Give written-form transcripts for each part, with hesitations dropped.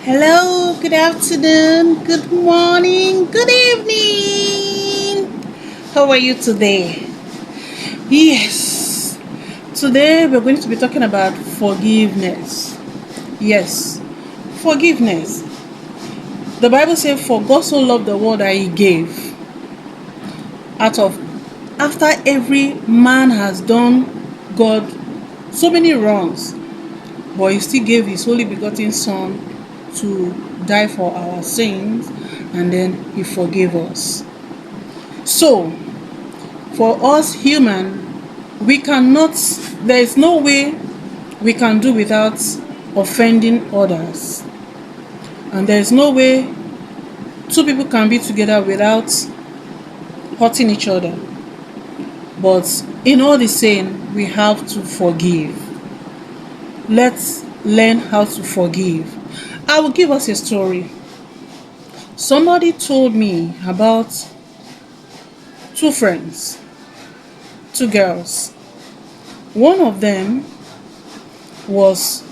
Hello, good afternoon, good morning, good evening. How are you today? Yes, today we're going to be talking about forgiveness. Yes, forgiveness. The Bible says, "For God so loved the world that He gave." Out of After every man has done God so many wrongs, but He still gave His only begotten Son to die for our sins, and then He forgave us. So, for us human, we cannot, there is no way we can do without offending others. And there is no way two people can be together without hurting each other. But in all the same, we have to forgive. Let's learn how to forgive. I will give us a story. Somebody told me about two friends, two girls. One of them was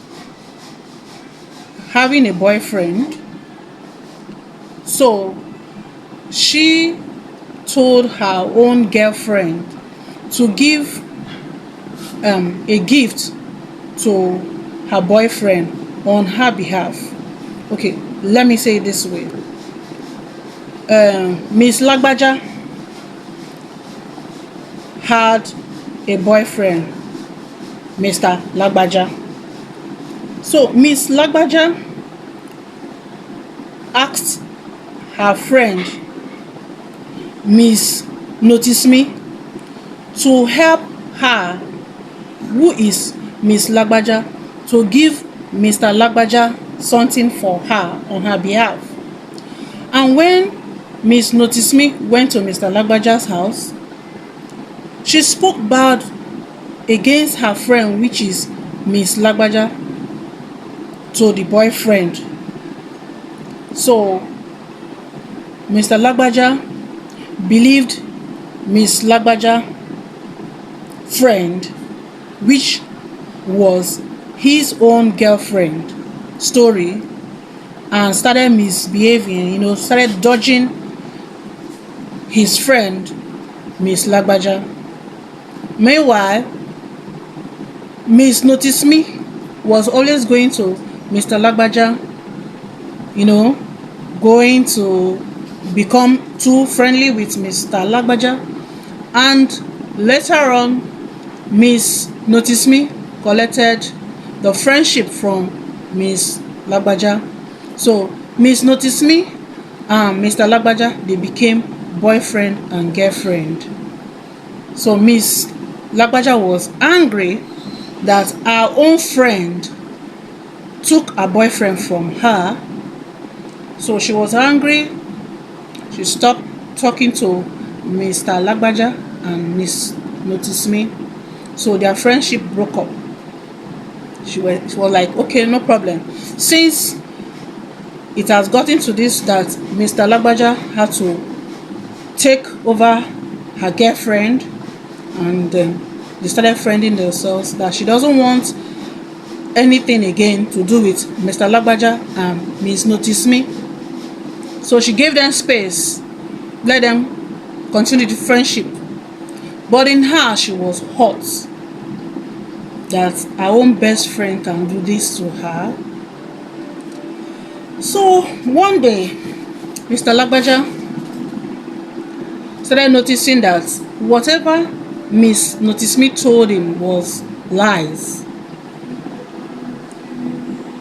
having a boyfriend. So she told her own girlfriend to give a gift to her boyfriend on her behalf. Okay, let me say it this way. Miss Lagbaja had a boyfriend, Mr. Lagbaja. So Miss Lagbaja asked her friend, Miss Notice Me, to help her, who is Miss Lagbaja, to give Mr. Lagbaja something for her on her behalf. And when Miss Notice Me went to Mr. Lagbaja's house, she spoke bad against her friend, which is Miss Lagbaja, to the boyfriend. So Mr. Lagbaja believed Miss Lagbaja friend, which was his own girlfriend, story, and started misbehaving, started dodging his friend, Miss Lagbaja. Meanwhile, Miss Notice Me was always going to Mr. Lagbaja, going to become too friendly with Mr. Lagbaja. And later on, Miss Notice Me collected the friendship from Miss Lagbaja. So Miss Notice Me and Mr. Lagbaja, they became boyfriend and girlfriend. So Miss Lagbaja was angry that her own friend took her boyfriend from her. So she was angry. She stopped talking to Mr. Lagbaja and Miss Notice Me. So their friendship broke up. She was like, okay, no problem. Since it has gotten to this that Mr. Lagbaja had to take over her girlfriend, and they started friending themselves, that she doesn't want anything again to do with Mr. Lagbaja and Miss Notice Me. So she gave them space, let them continue the friendship. But in her, she was hurt that her own best friend can do this to her. So one day, Mr. Lagbaja started noticing that whatever Miss Notice Me told him was lies.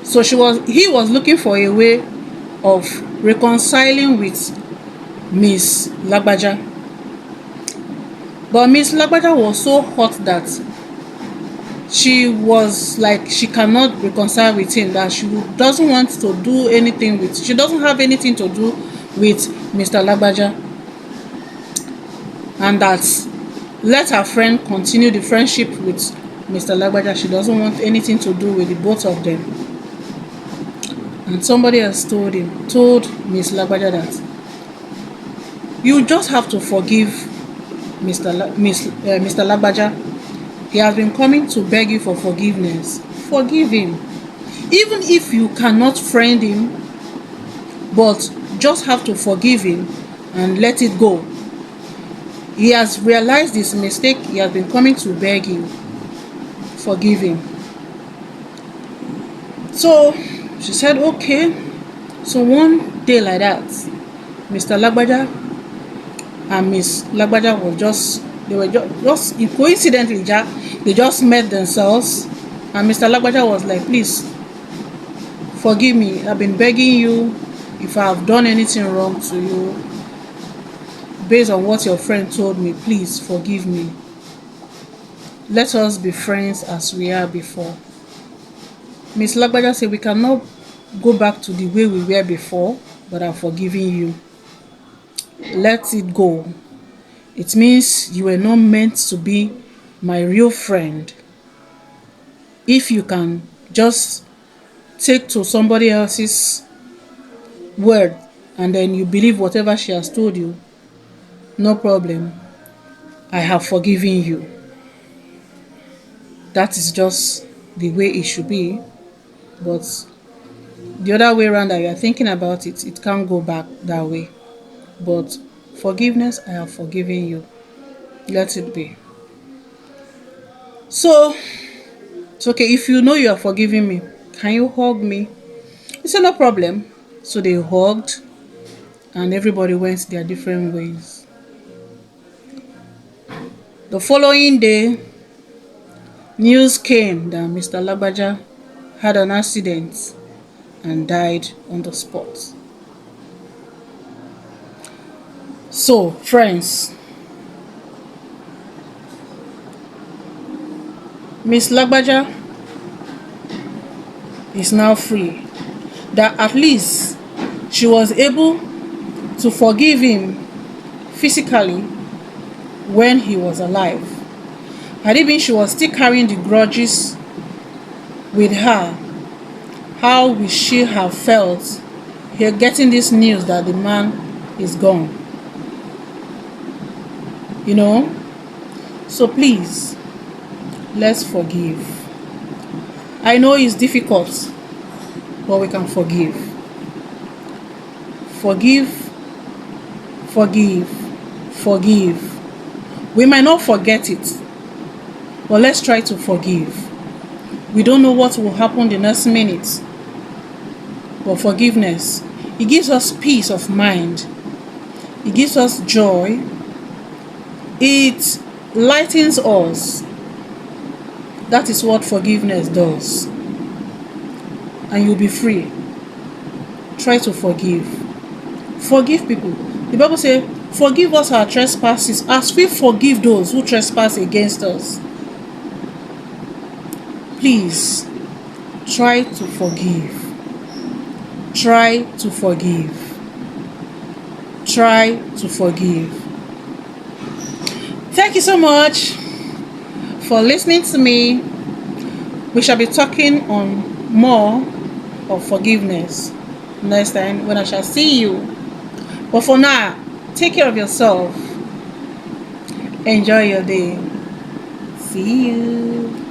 So he was looking for a way of reconciling with Miss Lagbaja. But Miss Lagbaja was so hot that she was like, she cannot reconcile with him, that she doesn't want to do anything with, she doesn't have anything to do with Mr. Lagbaja, and that let her friend continue the friendship with Mr. Lagbaja. She doesn't want anything to do with the both of them. And somebody else told Miss Lagbaja that you just have to forgive Mr. Lagbaja. He has been coming to beg you for forgiveness. Forgive him. Even if you cannot friend him, but just have to forgive him and let it go. He has realized his mistake. He has been coming to beg you, forgive him. So she said, okay. So one day like that, Mr. Lagbaja and Miss Lagbaja were just coincidentally, they just met themselves, and Mr. Lagbaja was like, please forgive me. I've been begging you. If I have done anything wrong to you, based on what your friend told me, please forgive me. Let us be friends as we are before. Miss Lagbaja said, we cannot go back to the way we were before, but I'm forgiving you. Let it go. It means you were not meant to be my real friend. If you can just take to somebody else's word and then you believe whatever she has told you, no problem. I have forgiven you. That is just the way it should be. But the other way around that you are thinking about it, it can't go back that way. But forgiveness, I have forgiven you. Let it be. So it's okay. If you know you are forgiving me, can you hug me? He said, no problem. So they hugged and everybody went their different ways. The following day, news came that Mr. Lagbaja had an accident and died on the spot. So, friends, Miss Lagbaja is now free. That at least she was able to forgive him physically when he was alive. Had it been she was still carrying the grudges with her, how would she have felt here getting this news that the man is gone? You know? So please, let's forgive. I know it's difficult, but we can forgive. Forgive, forgive, forgive. We might not forget it, but let's try to forgive. We don't know what will happen the next minute, but forgiveness, it gives us peace of mind. It gives us joy. It lightens us. That is what forgiveness does. And you'll be free. Try to forgive. Forgive people. The Bible says, forgive us our trespasses as we forgive those who trespass against us. Please, try to forgive. Try to forgive. Try to forgive. Thank you so much for listening to me. We shall be talking on more of forgiveness next time when I shall see you. But for now, take care of yourself. Enjoy your day. See you.